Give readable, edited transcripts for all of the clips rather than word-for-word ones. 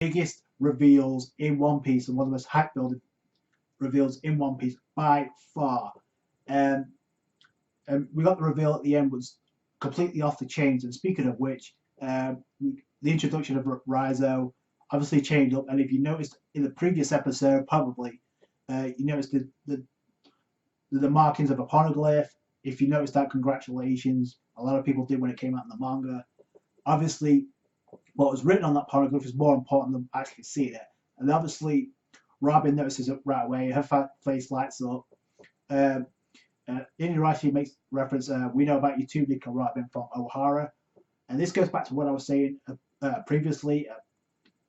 biggest reveals in One Piece and one of the most hype building reveals in One Piece by far. And we got the reveal at the end was completely off the chains. And speaking of which, the introduction of Raizo obviously changed up. And if you noticed in the previous episode, probably you noticed the markings of a poneglyph. If you noticed that, congratulations. A lot of people did when it came out in the manga. Obviously, what was written on that poneglyph is more important than actually seeing it. And obviously, Robin notices it right away. Her face lights up. Inuyasha makes reference, we know about you too, Nico Robin, from Ohara. And this goes back to what I was saying previously,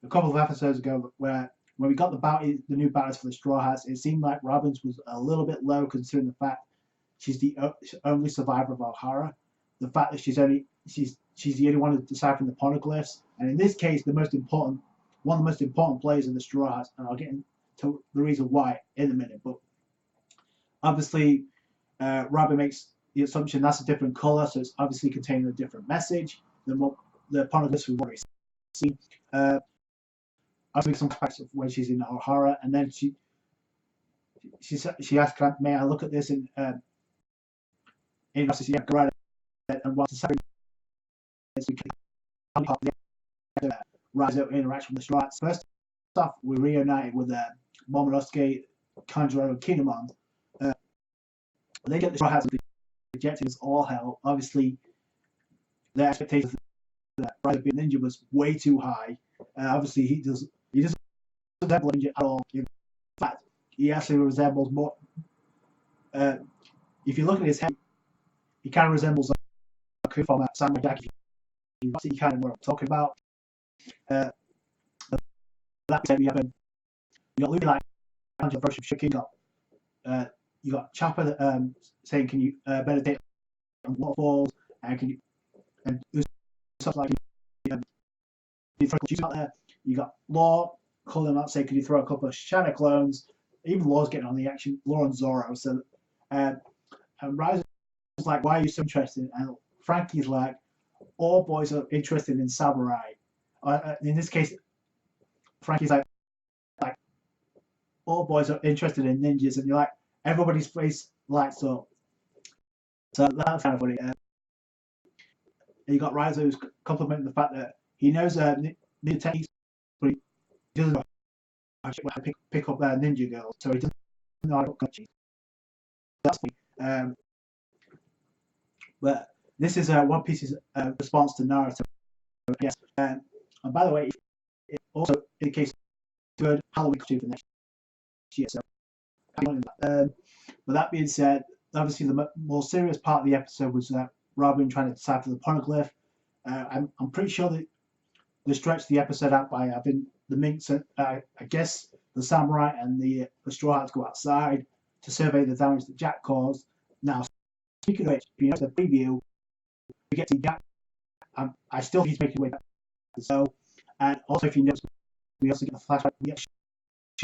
a couple of episodes ago, where when we got the new battles for the Straw Hats, it seemed like Robin's was a little bit low considering the fact she's the only survivor of Ohara. The fact that she's the only one deciphering the poneglyphs, and in this case, one of the most important players in the Straw Hats, and I'll get into the reason why in a minute. But obviously, Robin makes the assumption that's a different color, so it's obviously containing a different message than what the poneglyphs we've already seen. Obviously, some facts of when she's in Ohara, and then she asks, "May I look at this?" And obviously, yeah, go right ahead. And what's the second? Raizo interaction with the Straw Hats. First off, we reunited with Momonosuke, Kanjuro, and Kinemon. They get the Straw Hats rejected as all hell. Obviously, their expectations that Raizo being ninja was way too high. Obviously, he doesn't resemble a ninja at all. In fact, he actually resembles more. If you look at his head, he kind of resembles a from Samurai Jack. You see kind of what I'm talking about. That said, you got Louis like version of Shaking. You got Chopper saying, "Can you meditate on waterfalls?" And can you there's stuff like out there. You got Law calling out saying, "Can you throw a couple of shadow clones?" Even Law's getting on the action. Law and Zoro. So and Rise is like, "Why are you so interested?" And Frankie's like, "All boys are interested in samurai." In this case, Frankie's like, "All boys are interested in ninjas," and you're like, everybody's face lights up. So that's kind of funny. And you got Raizo who's complimenting the fact that he knows ninja techniques, but he doesn't know how to pick up ninja girls, so he doesn't know how to put gucci. That's funny. But this is One Piece's response to Naruto. Yes. And by the way, it also indicates good Halloween costume for next year. So, but that being said, obviously the more serious part of the episode was Robin trying to decipher the poneglyph. I'm pretty sure that they stretched the episode out by having the minks, I guess the samurai and the Straw Hats go outside to survey the damage that Jack caused. Now, speaking of which, if you know the preview, we get to Jack. I still think he's making way back to so. And also, if you notice, we also get the flashback. We get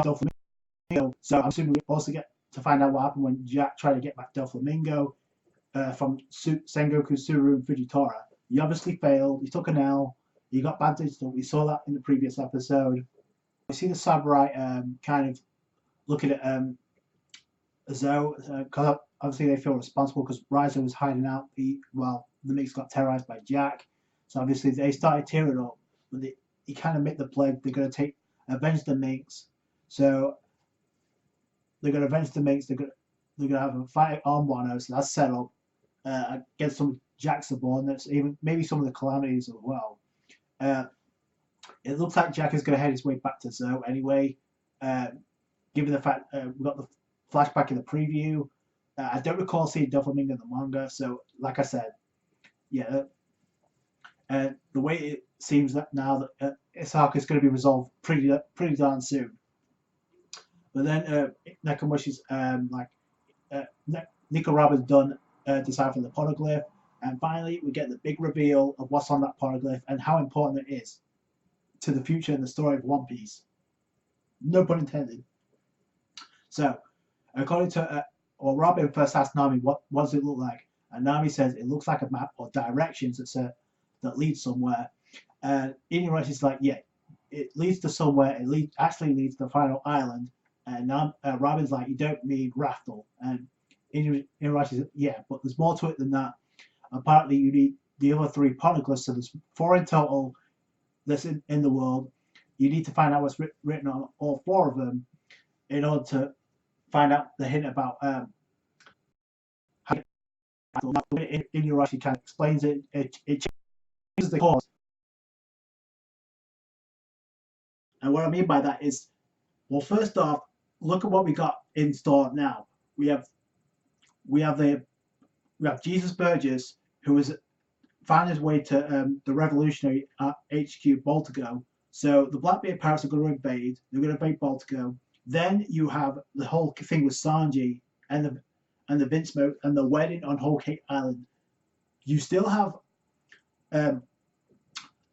Doflamingo. So I'm assuming we also get to find out what happened when Jack tried to get back Doflamingo from Sengoku, Suru, and Fujitora. He obviously failed. He took an L. He got bandaged up. We saw that in the previous episode. We see the samurai kind of looking at Zo, because obviously they feel responsible because Raizo was hiding out while the Minks got terrorized by Jack. So obviously they started tearing up, but he kind of made the pledge they're going to avenge the Minks. So they're going to avenge the Minks. They're going to have a fight on Wano. So that's set up against some Jack's subordinates, even maybe some of the Calamities as well. It looks like Jack is going to head his way back to Zo anyway, given the fact we got the flashback in the preview. I don't recall seeing Doflamingo in the manga, so like I said, yeah. The way it seems that now that this arc is going to be resolved pretty darn soon. But then Nakamushi's Nico Robin's done deciphering the poneglyph, and finally we get the big reveal of what's on that poneglyph and how important it is to the future and the story of One Piece. No pun intended. So, according to Robin first asked Nami, what does it look like? And Nami says it looks like a map or directions that lead somewhere. And Inuyasha's like, yeah, it leads to somewhere. Actually leads to the final island. And now Robin's like, you don't need Raftel. And Inuyasha says, yeah, but there's more to it than that. Apparently, you need the other 3 poneglyphs. So there's 4 in total that's in the world. You need to find out what's written on all 4 of them in order to find out the hint about how Inuyasha kind of explains it. It changes the course. And what I mean by that is, well, first off, look at what we got in store now. We have Jesus Burgess, who has found his way to the revolutionary HQ Baltigo. So the Blackbeard pirates are going to invade. They're going to invade Baltigo. Then you have the whole thing with Sanji and the Vince Smoke and the wedding on Whole Cake Island. You still have the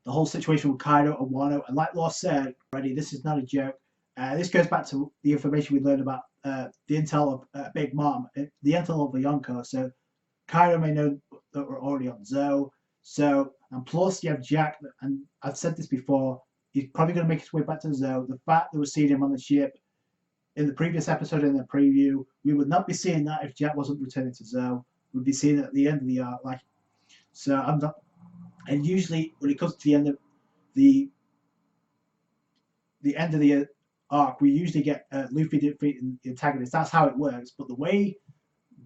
whole situation with Kaido and Wano. And like Law said already, this is not a joke. This goes back to the information we learned about the intel of Big Mom, the intel of the Yonko. So Kaido may know that we're already on Zoe. So, and plus you have Jack, and I've said this before, he's probably going to make his way back to Zoe. The fact that we're seeing him on the ship in the previous episode in the preview, we would not be seeing that if Jack wasn't returning to Zoe. We'd be seeing it at the end of the arc. So I'm not. And usually when it comes to the end of the arc, we usually get Luffy defeating the antagonist. That's how it works. But the way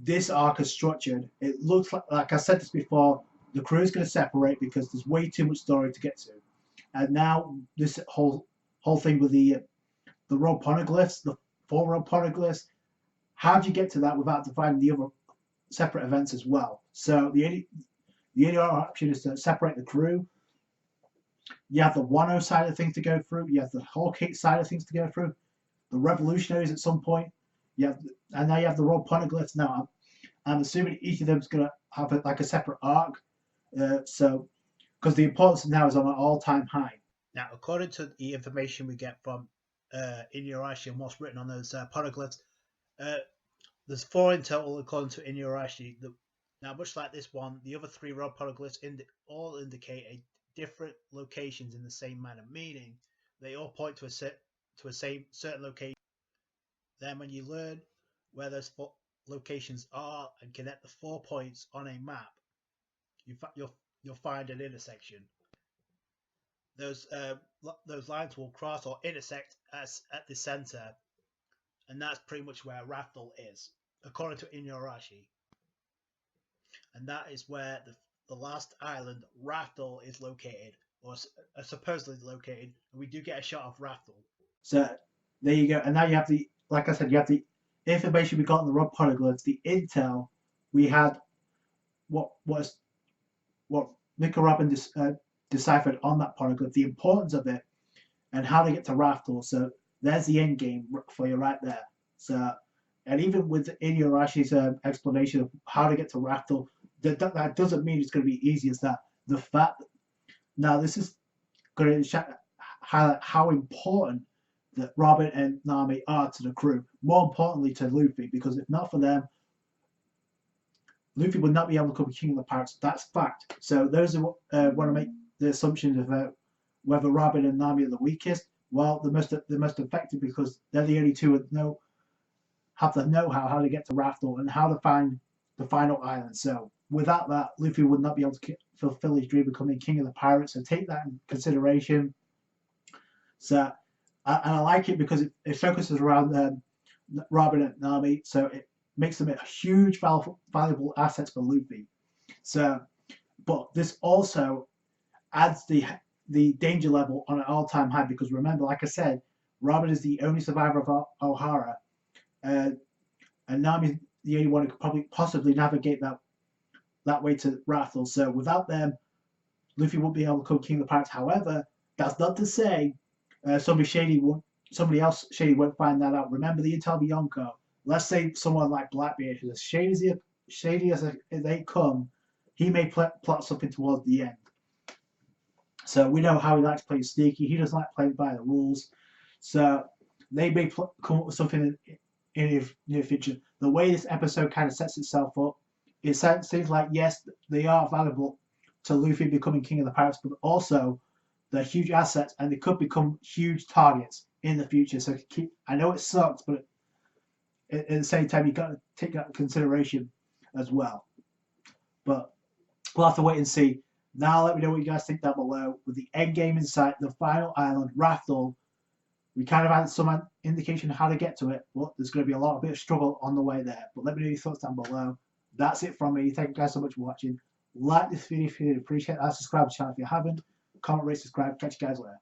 this arc is structured, it looks like I said this before, the crew is going to separate because there's way too much story to get to. And now this whole thing with the road poneglyphs, the 4 road poneglyphs, how do you get to that without defining the other separate events as well? So the only option is to separate the crew. You have the Wano side of things to go through. You have the Whole Cake side of things to go through. The revolutionaries at some point. And now you have the road poneglyphs. Now I'm assuming each of them is going to have a separate arc. So because the importance now is on an all-time high. Now, according to the information we get from Inuyasha and what's written on those poneglyphs, there's 4 in total according to Inuyasha. Now, much like this one, the other 3 road poneglyphs all indicate different locations in the same manner, meaning they all point to a certain location. Then, when you learn where those 4 locations are and connect the 4 points on a map, you'll find an intersection. Those lines will cross or intersect at the center, and that's pretty much where Raftel is, according to Inuyasha. And that is where the last island, Raftel, is located, or supposedly located. And we do get a shot of Raftel. So there you go. And now you have like I said, you have the information we got on the road poneglyphs, the intel. We had what Nico Robin deciphered on that poneglyph, the importance of it, and how to get to Raftel. So there's the end game for you right there. So, and even with Inuyasha's explanation of how to get to Raftel, that doesn't mean it's going to be easy as that. The fact now this is going to highlight how important that Robin and Nami are to the crew. More importantly to Luffy, because if not for them, Luffy would not be able to become King of the Pirates. That's fact. So those are want to make the assumptions of whether Robin and Nami are the weakest. Well, the most effective because they're the only two that have the know-how how to get to Raftel and how to find the final island. So without that, Luffy would not be able to fulfill his dream of becoming King of the Pirates. So take that in consideration. So and I like it because it focuses around Robin and Nami. So it makes them a huge valuable assets for Luffy. So, but this also adds the danger level on an all-time high because remember, like I said, Robin is the only survivor of O'Hara, and Nami's the only one who could possibly navigate that way to Raftel. So without them, Luffy won't be able to become King of the Pirates. However, that's not to say somebody else shady won't find that out. Remember the intel of Yonko. Let's say someone like Blackbeard, who's as shady as they come, he may plot something towards the end. So we know how he likes playing sneaky. He doesn't like playing by the rules. So they may come up with something in the near future. The way this episode kind of sets itself up, it seems like, yes, they are valuable to Luffy becoming King of the Pirates, but also they're huge assets and they could become huge targets in the future. So I know it sucks, but at the same time, you've got to take that into consideration as well. But we'll have to wait and see. Now, let me know what you guys think down below. With the end game in sight, the final island, Raftel, we kind of had some indication of how to get to it, but there's going to be a bit of struggle on the way there. But let me know your thoughts down below. That's it from me. Thank you guys so much for watching. Like this video if you did. Appreciate that. Subscribe to the channel if you haven't. Comment, rate, subscribe. Catch you guys later.